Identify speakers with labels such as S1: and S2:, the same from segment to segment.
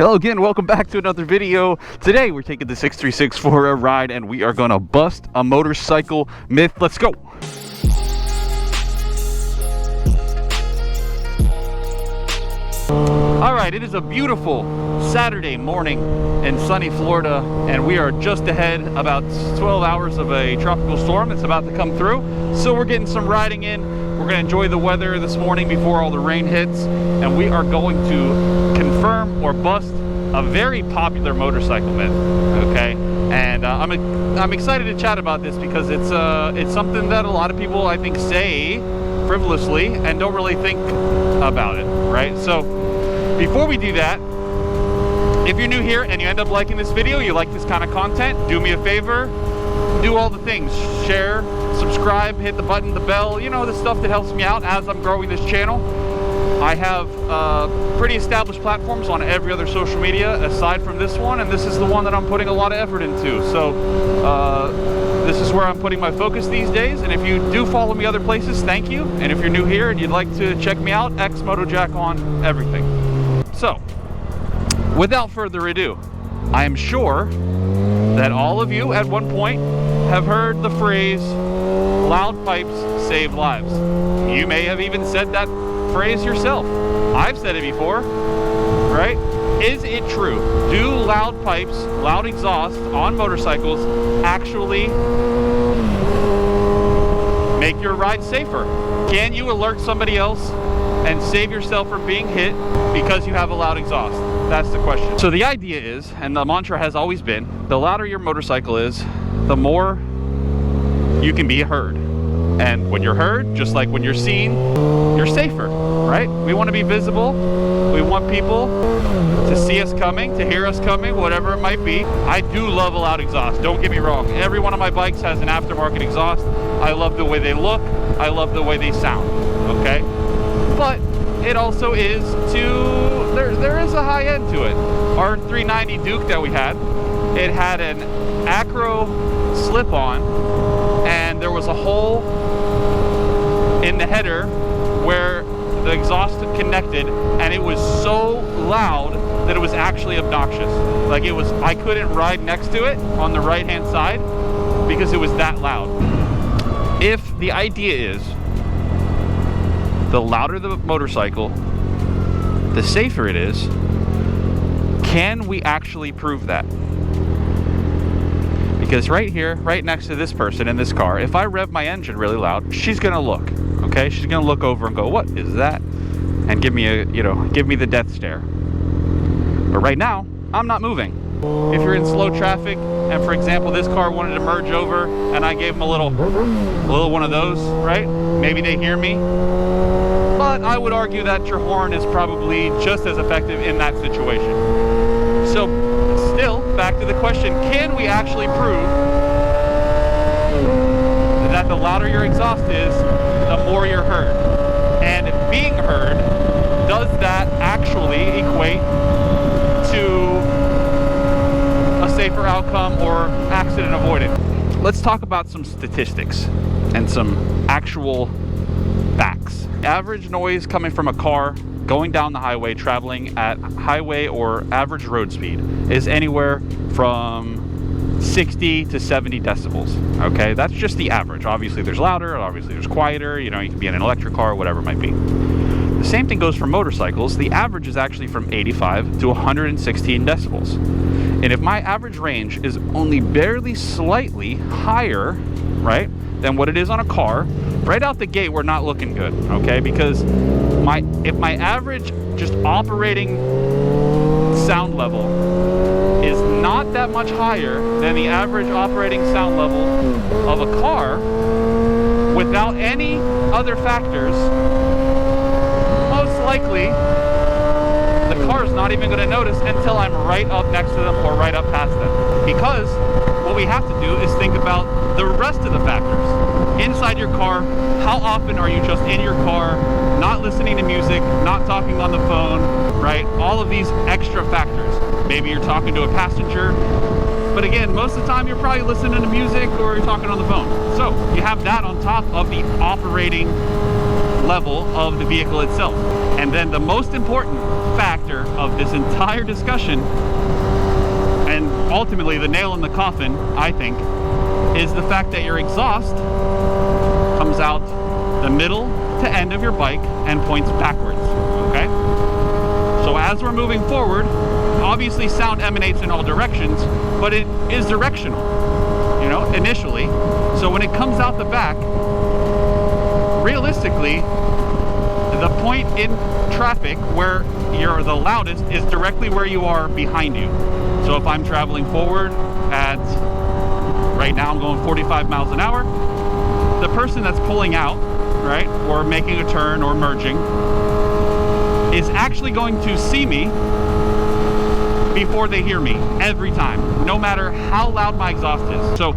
S1: Hello again, welcome back to another video. Today we're taking the 636 for a ride and we are gonna bust a motorcycle myth. Let's go. All right, it is a beautiful Saturday morning in sunny Florida and we are just ahead about 12 hours of a tropical storm that's about to come through. So we're getting some riding in. We're gonna enjoy the weather this morning before all the rain hits, and we are going to confirm or bust a very popular motorcycle myth, okay? And I'm excited to chat about this because it's something that a lot of people, I think, say frivolously and don't really think about it, right? So before we do that, if you're new here and you end up liking this video, you like this kind of content, do me a favor, do all the things, share, subscribe, hit the button, the bell, you know, the stuff that helps me out as I'm growing this channel. I have pretty established platforms on every other social media aside from this one, and this is the one that I'm putting a lot of effort into. So this is where I'm putting my focus these days, and if you do follow me other places, thank you. And if you're new here and you'd like to check me out, XMotoJack on everything. So without further ado, I am sure that all of you at one point have heard the phrase, loud pipes save lives. You may have even said that phrase yourself. I've said it before, right? Is it true? Do loud pipes, loud exhaust on motorcycles actually make your ride safer? Can you alert somebody else and save yourself from being hit because you have a loud exhaust? That's the question. So the idea is, and the mantra has always been, the louder your motorcycle is, the more you can be heard. And when you're heard, just like when you're seen, you're safer, right? We want to be visible. We want people to see us coming, to hear us coming, whatever it might be. I do love a loud exhaust, don't get me wrong. Every one of my bikes has an aftermarket exhaust. I love the way they look. I love the way they sound, okay? But it also is there is a high end to it. Our 390 Duke that we had, it had an Acro slip-on, and there was a hole in the header where the exhaust connected, and it was so loud that it was actually obnoxious. Like I couldn't ride next to it on the right hand side because it was that loud. If the idea is the louder the motorcycle, the safer it is, can we actually prove that? Because right here, right next to this person in this car, if I rev my engine really loud, she's gonna look, okay? She's gonna look over and go, what is that? And give me the death stare. But right now, I'm not moving. If you're in slow traffic, and for example, this car wanted to merge over, and I gave them a little one of those, right? Maybe they hear me. But I would argue that your horn is probably just as effective in that situation. So still, back to the question, can we actually prove that the louder your exhaust is, the more you're heard? And being heard, does that actually equate to a safer outcome or accident avoidance? Let's talk about some statistics and some actual facts. Average noise coming from a car going down the highway, traveling at highway or average road speed, is anywhere from 60 to 70 decibels, okay? That's just the average. Obviously there's louder, obviously there's quieter, you know, you can be in an electric car, whatever it might be. The same thing goes for motorcycles. The average is actually from 85 to 116 decibels. And if my average range is only barely slightly higher, right, than what it is on a car, right out the gate, we're not looking good, okay? Because if my average just operating sound level is not that much higher than the average operating sound level of a car without any other factors, most likely the car is not even going to notice until I'm right up next to them or right up past them. Because what we have to do is think about the rest of the factors. Inside your car, how often are you just in your car, not listening to music, not talking on the phone, right? All of these extra factors. Maybe you're talking to a passenger, but again, most of the time you're probably listening to music or you're talking on the phone. So you have that on top of the operating level of the vehicle itself. And then the most important factor of this entire discussion, and ultimately the nail in the coffin, I think, is the fact that your exhaust comes out the middle to end of your bike and points backwards, okay? So as we're moving forward, obviously sound emanates in all directions, but it is directional, you know, initially. So when it comes out the back, realistically, the point in traffic where you're the loudest is directly where you are behind you. So if I'm traveling forward at, right now I'm going 45 miles an hour, the person that's pulling out, right, or making a turn or merging is actually going to see me before they hear me every time, no matter how loud my exhaust is. So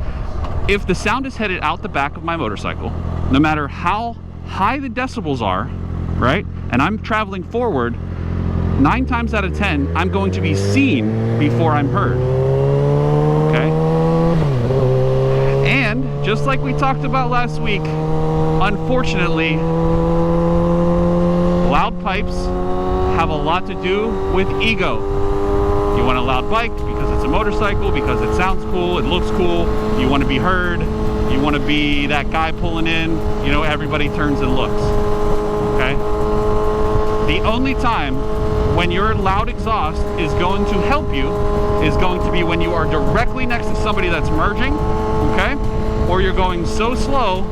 S1: if the sound is headed out the back of my motorcycle, no matter how high the decibels are, right, and I'm traveling forward, 9 times out of 10, I'm going to be seen before I'm heard, okay? And just like we talked about last week, unfortunately, loud pipes have a lot to do with ego. You want a loud bike because it's a motorcycle, because it sounds cool, it looks cool, you want to be heard, you want to be that guy pulling in, you know, everybody turns and looks, okay? The only time when your loud exhaust is going to help you is going to be when you are directly next to somebody that's merging, okay? Or you're going so slow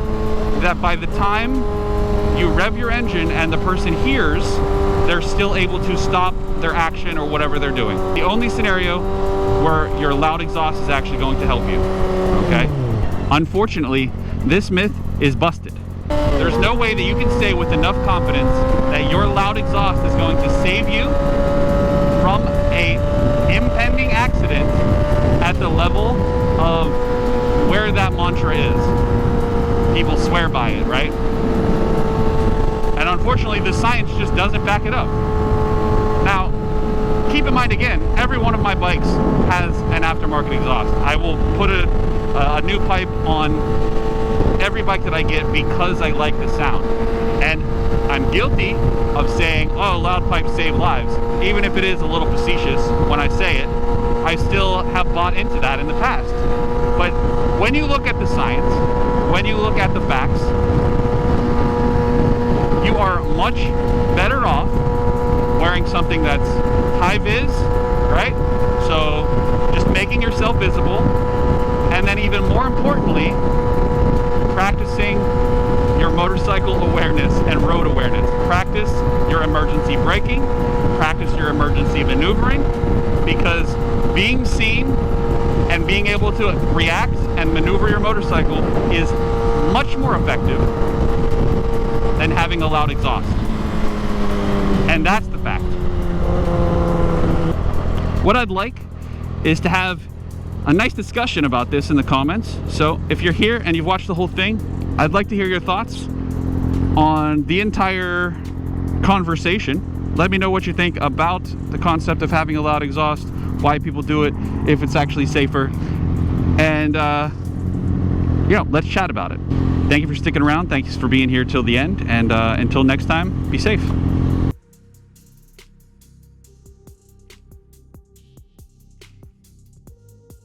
S1: that by the time you rev your engine and the person hears, they're still able to stop their action or whatever they're doing. The only scenario where your loud exhaust is actually going to help you, okay? Unfortunately, this myth is busted. There's no way that you can say with enough confidence that your loud exhaust is going to save you from a impending accident at the level of where that mantra is. People swear by it, right? And unfortunately, the science just doesn't back it up. Now, keep in mind again, every one of my bikes has an aftermarket exhaust. I will put a new pipe on every bike that I get because I like the sound. And I'm guilty of saying, oh, loud pipes save lives. Even if it is a little facetious when I say it, I still have bought into that in the past. But when you look at the science, when you look at the facts, you are much better off wearing something that's high vis, right? So just making yourself visible, and then even more importantly, practicing your motorcycle awareness and road awareness. Practice your emergency braking, practice your emergency maneuvering, because being seen and being able to react and maneuver your motorcycle is much more effective than having a loud exhaust. And that's the fact. What I'd like is to have a nice discussion about this in the comments. So if you're here and you've watched the whole thing, I'd like to hear your thoughts on the entire conversation. Let me know what you think about the concept of having a loud exhaust, why people do it, if it's actually safer, and let's chat about it. Thank you for sticking around. Thanks for being here till the end, and until next time, be safe.